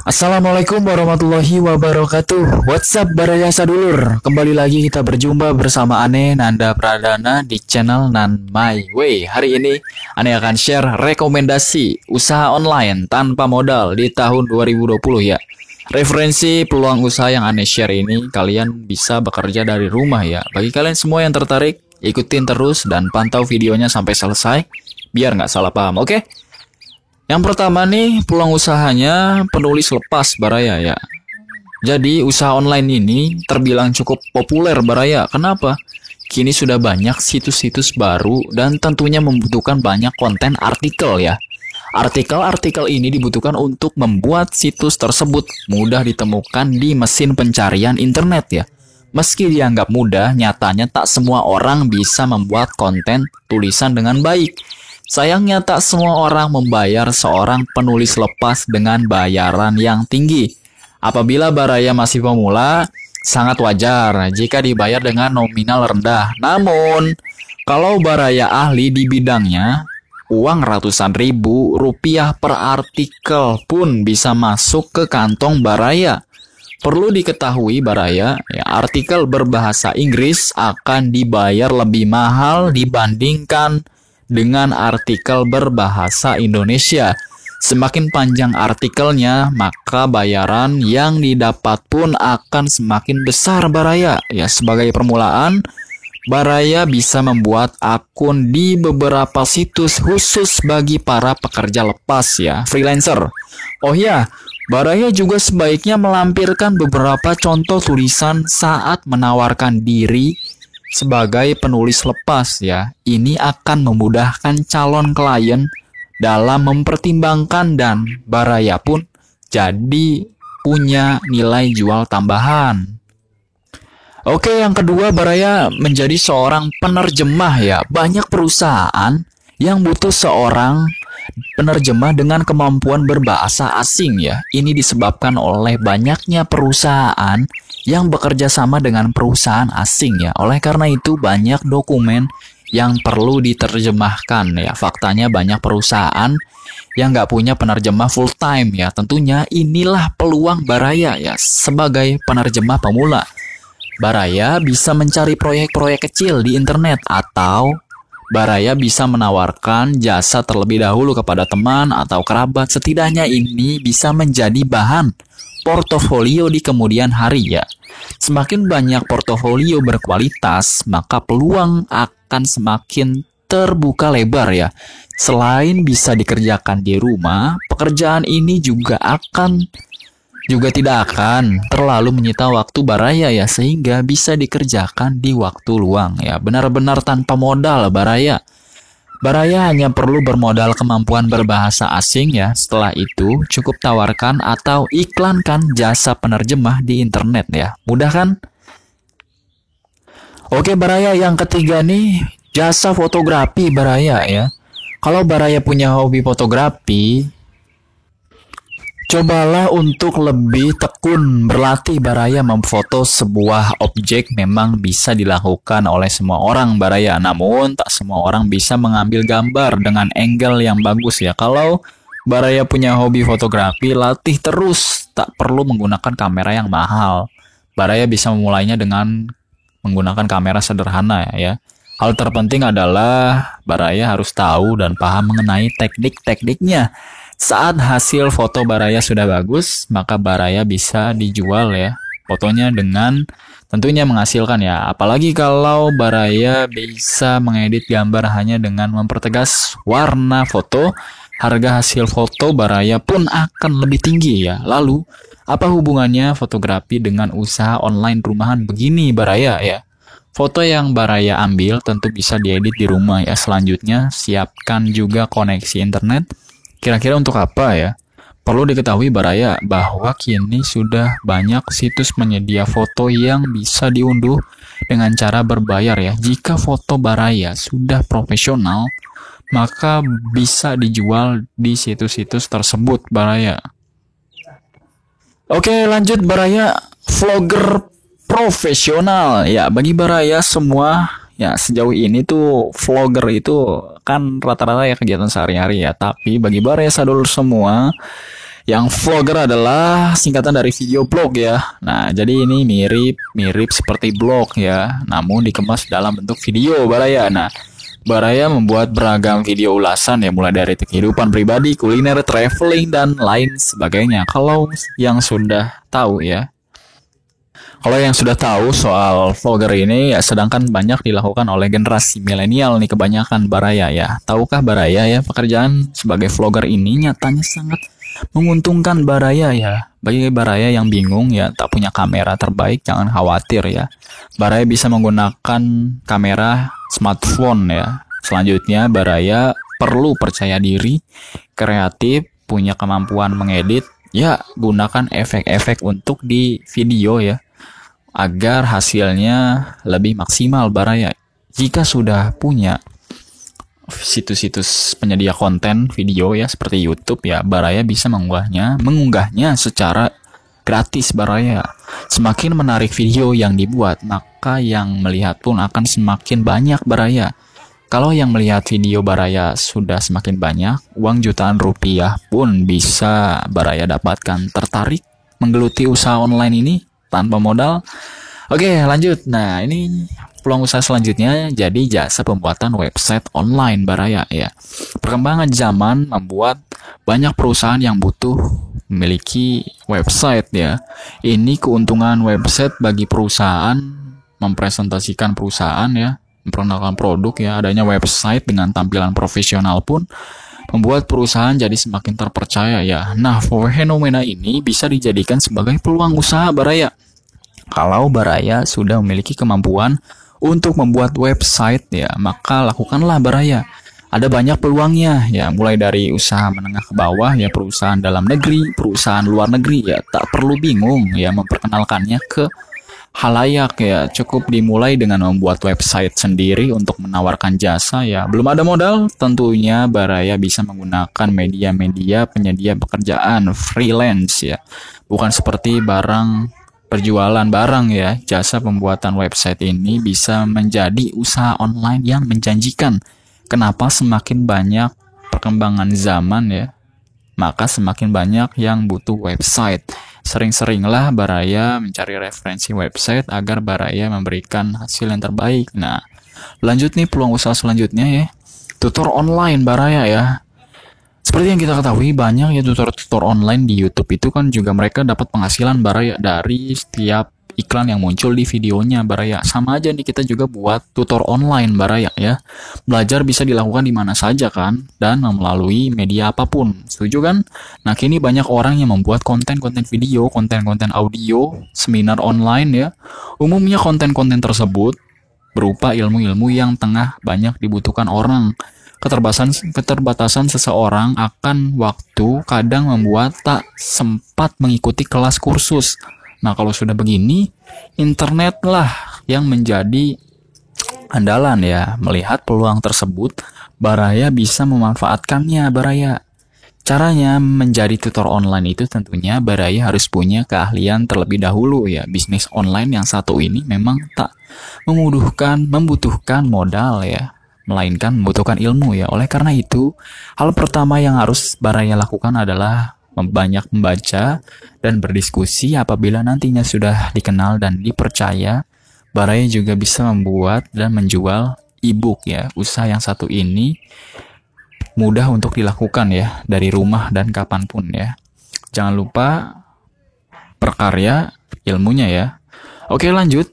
Assalamualaikum warahmatullahi wabarakatuh. What's up Baraya Sadulur? Kembali lagi kita berjumpa bersama Ane Nanda Pradana di channel Nan My Way. Hari ini Ane akan share rekomendasi usaha online tanpa modal di tahun 2020 ya. Referensi peluang usaha yang Ane share ini kalian bisa bekerja dari rumah ya. Bagi kalian semua yang tertarik, ikutin terus dan pantau videonya sampai selesai biar nggak salah paham, oke? Yang pertama nih, peluang usahanya penulis lepas Baraya ya. Jadi usaha online ini terbilang cukup populer Baraya. Kenapa? Kini sudah banyak situs-situs baru dan tentunya membutuhkan banyak konten artikel ya. Artikel-artikel ini dibutuhkan untuk membuat situs tersebut mudah ditemukan di mesin pencarian internet ya. Meski dianggap mudah, nyatanya tak semua orang bisa membuat konten tulisan dengan baik. Sayangnya tak semua orang membayar seorang penulis lepas dengan bayaran yang tinggi. Apabila Baraya masih pemula, sangat wajar jika dibayar dengan nominal rendah. Namun, kalau Baraya ahli di bidangnya, uang ratusan ribu rupiah per artikel pun bisa masuk ke kantong Baraya. Perlu diketahui Baraya, artikel berbahasa Inggris akan dibayar lebih mahal dibandingkan dengan artikel berbahasa Indonesia. Semakin panjang artikelnya, maka bayaran yang didapat pun akan semakin besar Baraya. Ya, sebagai permulaan, Baraya bisa membuat akun di beberapa situs khusus bagi para pekerja lepas ya, freelancer. Oh ya, Baraya juga sebaiknya melampirkan beberapa contoh tulisan saat menawarkan diri sebagai penulis lepas ya. Ini akan memudahkan calon klien dalam mempertimbangkan dan Baraya pun jadi punya nilai jual tambahan. Oke, yang kedua Baraya menjadi seorang penerjemah ya. Banyak perusahaan yang butuh seorang penerjemah dengan kemampuan berbahasa asing ya. Ini disebabkan oleh banyaknya perusahaan yang bekerja sama dengan perusahaan asing ya. Oleh karena itu banyak dokumen yang perlu diterjemahkan ya. Faktanya banyak perusahaan yang nggak punya penerjemah full time ya. Tentunya inilah peluang Baraya ya sebagai penerjemah pemula. Baraya bisa mencari proyek-proyek kecil di internet atau Baraya bisa menawarkan jasa terlebih dahulu kepada teman atau kerabat. Setidaknya ini bisa menjadi bahan portofolio di kemudian hari ya. Semakin banyak portofolio berkualitas, maka peluang akan semakin terbuka lebar ya. Selain bisa dikerjakan di rumah, pekerjaan ini juga tidak akan terlalu menyita waktu Baraya ya, sehingga bisa dikerjakan di waktu luang ya. Benar-benar tanpa modal Baraya. Baraya hanya perlu bermodal kemampuan berbahasa asing ya. Setelah itu cukup tawarkan atau iklankan jasa penerjemah di internet ya. Mudah kan? Oke Baraya, yang ketiga nih jasa fotografi Baraya ya. Kalau Baraya punya hobi fotografi, cobalah untuk lebih tekun berlatih Baraya memfoto sebuah objek. Memang bisa dilakukan oleh semua orang Baraya, namun tak semua orang bisa mengambil gambar dengan angle yang bagus ya. Kalau Baraya punya hobi fotografi, latih terus, tak perlu menggunakan kamera yang mahal. Baraya bisa memulainya dengan menggunakan kamera sederhana ya. Hal terpenting adalah Baraya harus tahu dan paham mengenai teknik-tekniknya. Saat hasil foto Baraya sudah bagus, maka Baraya bisa dijual ya fotonya dengan tentunya menghasilkan ya. Apalagi kalau Baraya bisa mengedit gambar hanya dengan mempertegas warna foto, harga hasil foto Baraya pun akan lebih tinggi ya. Lalu, apa hubungannya fotografi dengan usaha online rumahan begini Baraya ya? Foto yang Baraya ambil tentu bisa diedit di rumah ya. Selanjutnya, siapkan juga koneksi internet. Kira-kira untuk apa ya? Perlu diketahui Baraya bahwa kini sudah banyak situs penyedia foto yang bisa diunduh dengan cara berbayar ya. Jika foto Baraya sudah profesional, maka bisa dijual di situs-situs tersebut Baraya. Oke, lanjut Baraya, vlogger profesional ya. Bagi Baraya semua ya, sejauh ini tuh vlogger itu kan rata-rata ya kegiatan sehari-hari ya. Tapi bagi Baraya Sadulur semua Yang vlogger adalah singkatan dari video blog ya. Nah, jadi ini mirip seperti blog ya, namun dikemas dalam bentuk video Baraya. Nah, Baraya membuat beragam video ulasan ya, mulai dari kehidupan pribadi, kuliner, traveling, dan lain sebagainya. Kalau yang sudah tahu soal vlogger ini ya, sedangkan banyak dilakukan oleh generasi milenial nih kebanyakan Baraya ya. Tahukah Baraya ya, pekerjaan sebagai vlogger ini nyatanya sangat menguntungkan Baraya ya. Bagi Baraya yang bingung ya, tak punya kamera terbaik, jangan khawatir ya. Baraya bisa menggunakan kamera smartphone ya. Selanjutnya Baraya perlu percaya diri, kreatif, punya kemampuan mengedit. Ya, gunakan efek-efek untuk di video ya, agar hasilnya lebih maksimal Baraya. Jika sudah punya situs-situs penyedia konten video ya seperti YouTube ya, Baraya bisa mengunggahnya secara gratis Baraya. Semakin menarik video yang dibuat, maka yang melihat pun akan semakin banyak Baraya. Kalau yang melihat video Baraya sudah semakin banyak, uang jutaan rupiah pun bisa Baraya dapatkan. Tertarik menggeluti usaha online ini tanpa modal? Oke, lanjut. Nah, ini peluang usaha selanjutnya jadi jasa pembuatan website online Baraya ya. Perkembangan zaman membuat banyak perusahaan yang butuh memiliki website ya. Ini keuntungan website bagi perusahaan mempresentasikan perusahaan ya, memperkenalkan produk ya. Adanya website dengan tampilan profesional pun membuat perusahaan jadi semakin terpercaya ya. Nah, fenomena ini bisa dijadikan sebagai peluang usaha Baraya. Kalau Baraya sudah memiliki kemampuan untuk membuat website ya, maka lakukanlah Baraya. Ada banyak peluangnya ya, mulai dari usaha menengah ke bawah ya, perusahaan dalam negeri, perusahaan luar negeri ya, tak perlu bingung ya memperkenalkannya ke halayak ya. Cukup dimulai dengan membuat website sendiri untuk menawarkan jasa ya. Belum ada modal, tentunya Baraya bisa menggunakan media-media penyedia pekerjaan freelance ya. Bukan seperti perjualan barang ya. Jasa pembuatan website ini bisa menjadi usaha online yang menjanjikan. Kenapa? Semakin banyak perkembangan zaman ya, maka semakin banyak yang butuh website. Sering-seringlah Baraya mencari referensi website agar Baraya memberikan hasil yang terbaik. Nah, lanjut nih peluang usaha selanjutnya ya, tutor online Baraya ya. Seperti yang kita ketahui, banyak ya tutor-tutor online di YouTube itu kan juga mereka dapat penghasilan Baraya dari setiap iklan yang muncul di videonya Baraya. Sama aja nih, kita juga buat tutor online Baraya ya. Belajar bisa dilakukan di mana saja kan, dan melalui media apapun. Setuju kan? Nah, kini banyak orang yang membuat konten-konten video, konten-konten audio, seminar online ya. Umumnya konten-konten tersebut berupa ilmu-ilmu yang tengah banyak dibutuhkan orang. Keterbatasan seseorang akan waktu kadang membuat tak sempat mengikuti kelas kursus. Nah, kalau sudah begini, internetlah yang menjadi andalan ya. Melihat peluang tersebut, Baraya bisa memanfaatkannya Baraya. Caranya menjadi tutor online itu tentunya Baraya harus punya keahlian terlebih dahulu ya. Bisnis online yang satu ini memang tak membutuhkan modal ya, melainkan membutuhkan ilmu ya. Oleh karena itu, hal pertama yang harus Baraya lakukan adalah banyak membaca dan berdiskusi. Apabila nantinya sudah dikenal dan dipercaya, Baraya juga bisa membuat dan menjual e-book ya. Usaha yang satu ini mudah untuk dilakukan ya, dari rumah dan kapanpun ya. Jangan lupa perkarya ilmunya ya. Oke, lanjut.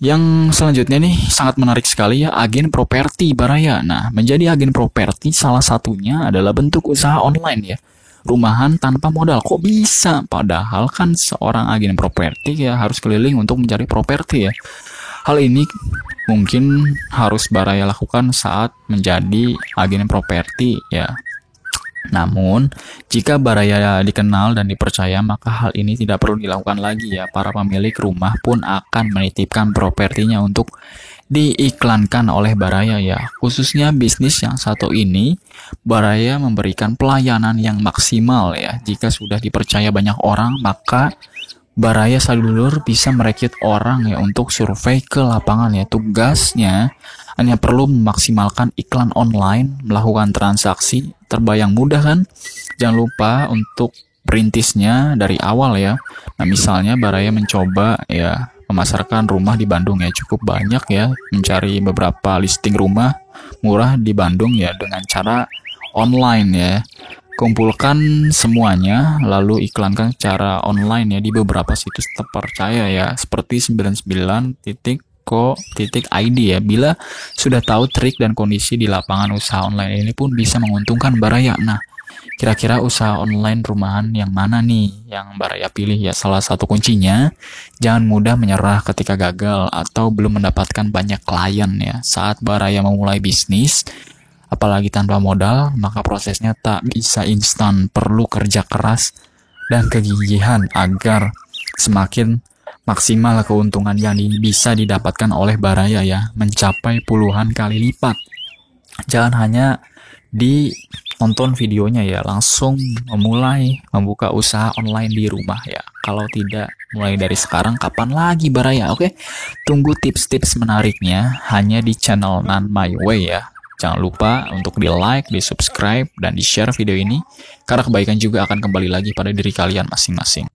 Yang selanjutnya nih sangat menarik sekali ya, agen properti Baraya. Nah, menjadi agen properti salah satunya adalah bentuk usaha online ya. Rumahan tanpa modal, kok bisa? Padahal kan seorang agen properti ya harus keliling untuk mencari properti ya. Hal ini mungkin harus Baraya lakukan saat menjadi agen properti ya. Namun, jika Baraya dikenal dan dipercaya, maka hal ini tidak perlu dilakukan lagi ya. Para pemilik rumah pun akan menitipkan propertinya untuk diiklankan oleh Baraya ya. Khususnya bisnis yang satu ini, Baraya memberikan pelayanan yang maksimal ya. Jika sudah dipercaya banyak orang, maka Baraya Sadulur bisa merekrut orang ya untuk survei ke lapangan ya. Tugasnya hanya perlu memaksimalkan iklan online, melakukan transaksi, terbayang mudah kan? Jangan lupa untuk perintisnya dari awal ya. Nah, misalnya Baraya mencoba ya memasarkan rumah di Bandung ya, cukup banyak ya, mencari beberapa listing rumah murah di Bandung ya dengan cara online ya. Kumpulkan semuanya, lalu iklankan secara online ya di beberapa situs terpercaya ya, seperti 99.co.id ya. Bila sudah tahu trik dan kondisi di lapangan usaha online ini pun bisa menguntungkan Baraya. Nah, kira-kira usaha online rumahan yang mana nih yang Baraya pilih ya? Salah satu kuncinya, jangan mudah menyerah ketika gagal atau belum mendapatkan banyak klien ya. Saat Baraya memulai bisnis, apalagi tanpa modal, maka prosesnya tak bisa instan, perlu kerja keras dan kegigihan agar semakin maksimal keuntungan yang bisa didapatkan oleh Baraya ya, mencapai puluhan kali lipat. Jangan hanya ditonton videonya ya, langsung memulai membuka usaha online di rumah ya. Kalau tidak mulai dari sekarang, kapan lagi Baraya? Oke, tunggu tips-tips menariknya hanya di channel Nan My Way ya. Jangan lupa untuk di-like, di-subscribe, dan di-share video ini, karena kebaikan juga akan kembali lagi pada diri kalian masing-masing.